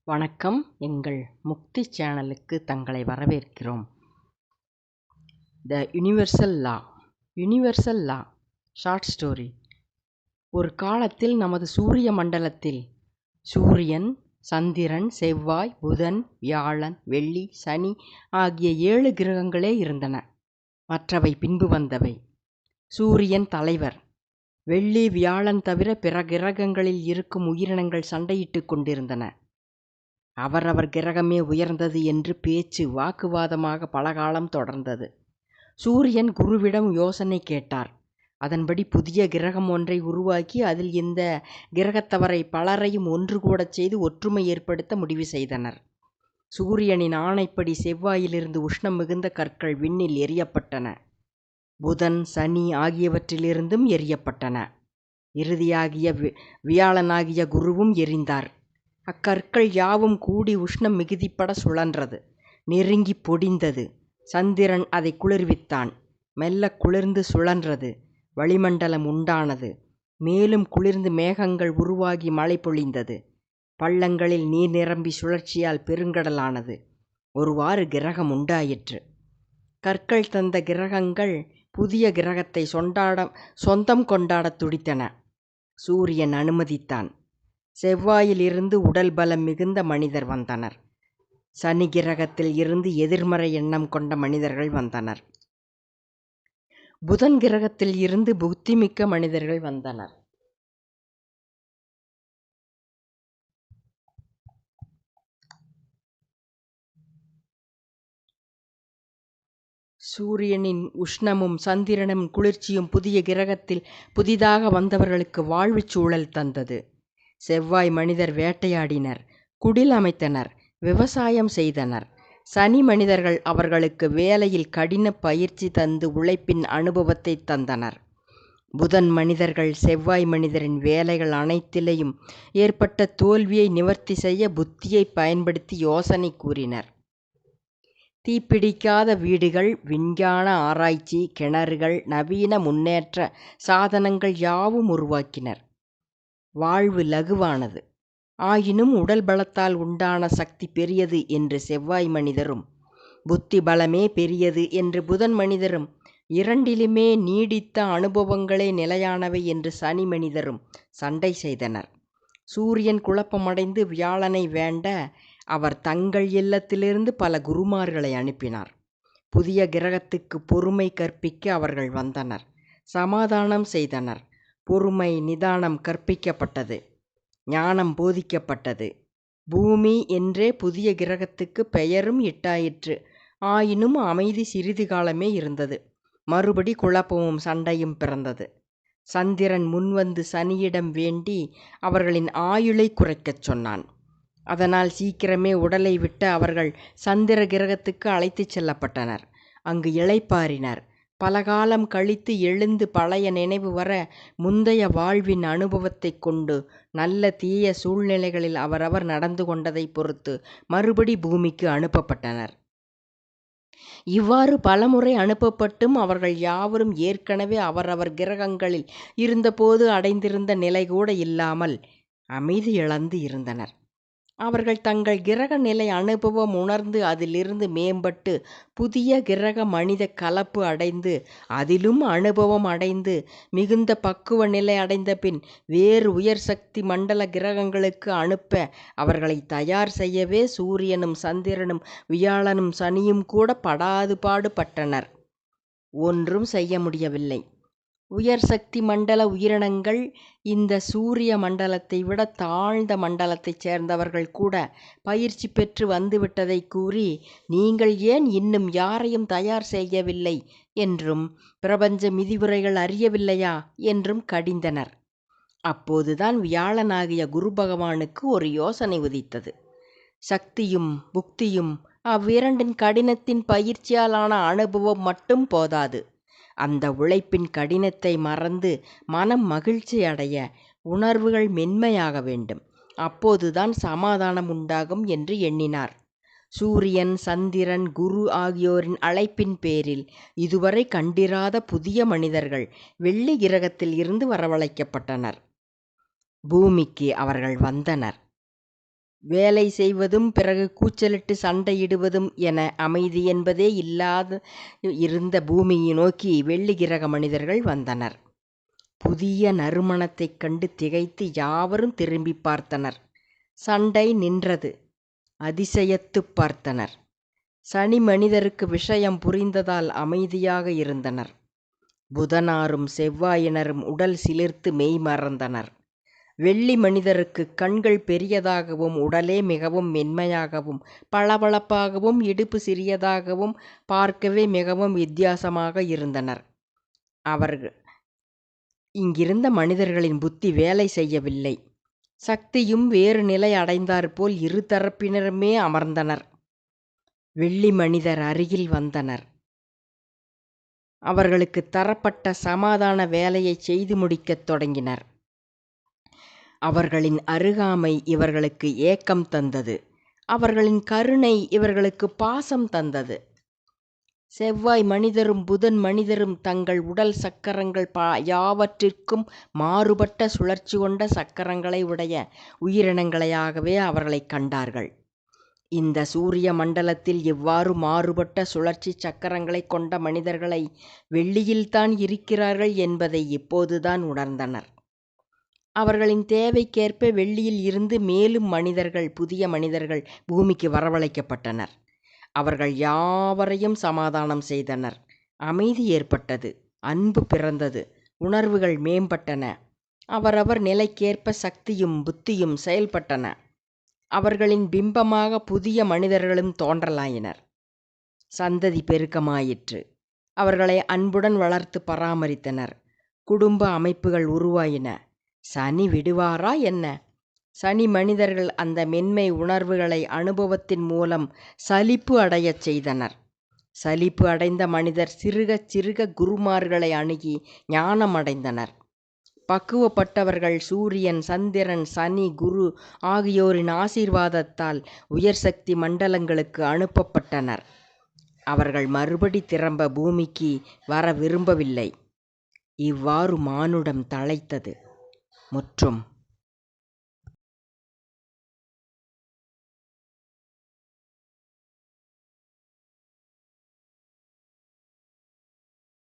வணக்கம். எங்கள் முக்தி சேனலுக்கு தங்களை வரவேற்கிறோம். த யுனிவர்சல் லா. யுனிவர்சல் லா ஷார்ட் ஸ்டோரி. ஒரு காலத்தில் நமது சூரிய மண்டலத்தில் சூரியன், சந்திரன், செவ்வாய், புதன், வியாழன், வெள்ளி, சனி ஆகிய 7 கிரகங்களே இருந்தன. மற்றவை பின்பு வந்தவை. சூரியன் தலைவர். வெள்ளி, வியாழன் தவிர பிற கிரகங்களில் இருக்கும் உயிரினங்கள் சண்டையிட்டுக் கொண்டிருந்தன. அவரவர் கிரகமே உயர்ந்தது என்று பேச்சு வாக்குவாதமாக பலகாலம் தொடர்ந்தது. சூரியன் குருவிடம் யோசனை கேட்டார். அதன்படி புதிய கிரகம் ஒன்றை உருவாக்கி அதில் இந்த கிரகத்தவரை பலரையும் ஒன்று கூடச் செய்து ஒற்றுமை ஏற்படுத்த முடிவு செய்தனர். சூரியனின் ஆணைப்படி செவ்வாயிலிருந்து உஷ்ணம் மிகுந்த கற்கள் விண்ணில் எறியப்பட்டன. புதன், சனி ஆகியவற்றிலிருந்தும் எறியப்பட்டன. இறுதியாகிய வியாழனாகிய குருவும் எறிந்தார். அக்கற்கள் யாவும் கூடி உஷ்ணம் மிகுதிப்பட சுழன்றது. நெருங்கி பொடிந்தது. சந்திரன் அதை குளிர்வித்தான். மெல்ல குளிர்ந்து சுழன்றது. வளிமண்டலம் உண்டானது. மேலும் குளிர்ந்து மேகங்கள் உருவாகி மழை பொழிந்தது. பள்ளங்களில் நீர் நிரம்பி சுழற்சியால் பெருங்கடலானது. ஒருவாறு கிரகம் உண்டாயிற்று. கற்கள் தந்த கிரகங்கள் புதிய கிரகத்தை சொந்தம் கொண்டாடத் துடித்தன. சூரியன் அனுமதித்தான். செவ்வாயில் இருந்து உடல் பலம் மிகுந்த மனிதர் வந்தனர். சனி கிரகத்தில் இருந்து எதிர்மறை எண்ணம் கொண்ட மனிதர்கள் வந்தனர். புதன் கிரகத்தில் இருந்து புத்திமிக்க மனிதர்கள் வந்தனர். சூரியனின் உஷ்ணமும் சந்திரனும் குளிர்ச்சியும் புதிய கிரகத்தில் புதிதாக வந்தவர்களுக்கு வாழ்வுச் சூழல் தந்தது. செவ்வாய் மனிதர் வேட்டையாடினர், குடில் அமைத்தனர், விவசாயம் செய்தனர். சனி மனிதர்கள் அவர்களுக்கு வேலையில் கடின பயிற்சி தந்து உழைப்பின் அனுபவத்தை தந்தனர். புதன் மனிதர்கள் செவ்வாய் மனிதரின் வேலைகள் அனைத்திலையும் ஏற்பட்ட தோல்வியை நிவர்த்தி செய்ய புத்தியை பயன்படுத்தி யோசனை கூறினர். தீப்பிடிக்காத வீடுகள், விஞ்ஞான ஆராய்ச்சி, கிணறுகள், நவீன முன்னேற்ற சாதனங்கள் யாவும் உருவாக்கினர். வாழ்வு லகுவானது. ஆயினும் உடல் பலத்தால் உண்டான சக்தி பெரியது என்று செவ்வாய் மனிதரும், புத்தி பலமே பெரியது என்று புதன் மனிதரும், இரண்டிலுமே நீடித்த அனுபவங்களே நிலையானவை என்று சனி மனிதரும் சண்டை செய்தனர். சூரியன் குழப்பமடைந்து வியாழனை வேண்ட அவர் தங்கள் இல்லத்திலிருந்து பல குருமார்களை அனுப்பினார். புதிய கிரகத்துக்கு பொறுமை கற்பிக்க அவர்கள் வந்தனர். சமாதானம் செய்தனர். பொறுமை, நிதானம் கற்பிக்கப்பட்டது. ஞானம் போதிக்கப்பட்டது. பூமி என்றே புதிய கிரகத்துக்கு பெயரும் இட்டாயிற்று. ஆயினும் அமைதி சிறிது காலமே இருந்தது. மறுபடி குழப்பமும் சண்டையும் பிறந்தது. சந்திரன் முன்வந்து சனியிடம் வேண்டி அவர்களின் ஆயுளை குறைக்கச் சொன்னான். அதனால் சீக்கிரமே உடலை விட்டு அவர்கள் சந்திர கிரகத்துக்கு அழைத்துச் செல்லப்பட்டனர். அங்கு இளைப்பாறினர். பலகாலம் கழித்து எழுந்து பழைய நினைவு வர முந்தைய வாழ்வின் அனுபவத்தை கொண்டு நல்ல தீய சூழ்நிலைகளில் அவரவர் நடந்து கொண்டதை பொறுத்து மறுபடி பூமிக்கு அனுப்பப்பட்டனர். இவ்வாறு பலமுறை அனுப்பப்பட்டும் அவர்கள் யாவரும் ஏற்கனவே அவரவர் கிரகங்களில் இருந்தபோது அடைந்திருந்த நிலை கூட இல்லாமல் அமைதி இழந்து இருந்தனர். அவர்கள் தங்கள் கிரக நிலை அனுபவம் உணர்ந்து அதிலிருந்து மேம்பட்டு புதிய கிரக மனித கலப்பு அடைந்து அதிலும் அனுபவம் அடைந்து மிகுந்த பக்குவ நிலை அடைந்த பின் வேறு உயர் சக்தி மண்டல கிரகங்களுக்கு அனுப்ப அவர்களை தயார் செய்யவே சூரியனும் சந்திரனும் வியாழனும் சனியும் கூட படாது பாடுபட்டனர். ஒன்றும் செய்ய முடியவில்லை. உயர் சக்தி மண்டல உயிரினங்கள் இந்த சூரிய மண்டலத்தை விட தாழ்ந்த மண்டலத்தைச் சேர்ந்தவர்கள் கூட பயிற்சி பெற்று வந்துவிட்டதை கூறி, நீங்கள் ஏன் இன்னும் யாரையும் தயார் செய்யவில்லை என்றும் பிரபஞ்ச விதிமுறைகள் அறியவில்லையா என்றும் கடிந்தனர். அப்போதுதான் வியாழனாகிய குரு பகவானுக்கு ஒரு யோசனை உதித்தது. சக்தியும் புக்தியும் அவ்விரண்டின் கடினத்தின் பயிற்சியாலான அனுபவம் மட்டும் போதாது. அந்த உழைப்பின் கடினத்தை மறந்து மனம் மகிழ்ச்சி அடைய உணர்வுகள் மென்மையாக வேண்டும். அப்போதுதான் சமாதானம் உண்டாகும் என்று எண்ணினார். சூரியன், சந்திரன், குரு ஆகியோரின் அழைப்பின் பேரில் இதுவரை கண்டிராத புதிய மனிதர்கள் வெள்ளி கிரகத்தில் இருந்து வரவழைக்கப்பட்டனர். பூமிக்கு அவர்கள் வந்தனர். வேலை செய்வதும் பிறகு கூச்சலிட்டு சண்டையிடுவதும் என அமைதி என்பதே இல்லாது இருந்த பூமியை நோக்கி வெள்ளி கிரக மனிதர்கள் வந்தனர். புதிய நறுமணத்தைக் கண்டு திகைத்து யாவரும் திரும்பி பார்த்தனர். சண்டை நின்றது. அதிசயத்துப் பார்த்தனர். சனி மனிதருக்கு விஷயம் புரிந்ததால் அமைதியாக இருந்தனர். புதனாரும் செவ்வாயினரும் உடல் சிலிர்த்து மெய் மறந்தனர். வெள்ளி மனிதருக்கு கண்கள் பெரியதாகவும் உடலே மிகவும் மென்மையாகவும் பளபளப்பாகவும் இடுப்பு சிறியதாகவும் பார்க்கவே மிகவும் வித்தியாசமாக இருந்தனர். இங்கிருந்த மனிதர்களின் புத்தி வேலை செய்யவில்லை. சக்தியும் வேறு நிலை அடைந்தாற்போல் இரு தரப்பினருமே அமர்ந்தனர். வெள்ளி மனிதர் அருகில் வந்தனர். அவர்களுக்கு தரப்பட்ட சமாதான வேலையை செய்து முடிக்கத் தொடங்கினர். அவர்களின் அருகாமை இவர்களுக்கு ஏக்கம் தந்தது. அவர்களின் கருணை இவர்களுக்கு பாசம் தந்தது. செவ்வாய் மனிதரும் புதன் மனிதரும் தங்கள் உடல் சக்கரங்கள் யாவற்றிற்கும் மாறுபட்ட சுழற்சி கொண்ட சக்கரங்களை உடைய உயிரினங்களையாகவே அவர்களை கண்டார்கள். இந்த சூரிய மண்டலத்தில் இவ்வாறு மாறுபட்ட சுழற்சி சக்கரங்களை கொண்ட மனிதர்களை வெள்ளியில்தான் இருக்கிறார்கள் என்பதை இப்போதுதான் உணர்ந்தனர். அவர்களின் தேவைக்கேற்ப வெள்ளியில் இருந்து மேலும் புதிய மனிதர்கள் பூமிக்கு வரவழைக்கப்பட்டனர். அவர்கள் யாவரையும் சமாதானம் செய்தனர். அமைதி ஏற்பட்டது. அன்பு பிறந்தது. உணர்வுகள் மேம்பட்டன. அவரவர் நிலைக்கேற்ப சக்தியும் புத்தியும் செயல்பட்டன. அவர்களின் பிம்பமாக புதிய மனிதர்களும் தோன்றலாயினர். சந்ததி பெருக்கமாயிற்று. அவர்களை அன்புடன் வளர்த்து பராமரித்தனர். குடும்ப அமைப்புகள் உருவாயின. சனி விடுவாரா என்ன? சனி மனிதர்கள் அந்த மென்மை உணர்வுகளை அனுபவத்தின் மூலம் சலிப்பு அடையச் செய்தனர். சலிப்பு அடைந்த மனிதர் சிறுக சிறுக குருமார்களை அணுகி ஞானம் அடைந்தனர். பக்குவப்பட்டவர்கள் சூரியன், சந்திரன், சனி, குரு ஆகியோரின் ஆசீர்வாதத்தால் உயர் சக்தி மண்டலங்களுக்கு அனுப்பப்பட்டனர். அவர்கள் மறுபடி திரும்ப பூமிக்கு வர விரும்பவில்லை. இவ்வாறு மானுடம் தழைத்தது. முற்றும்.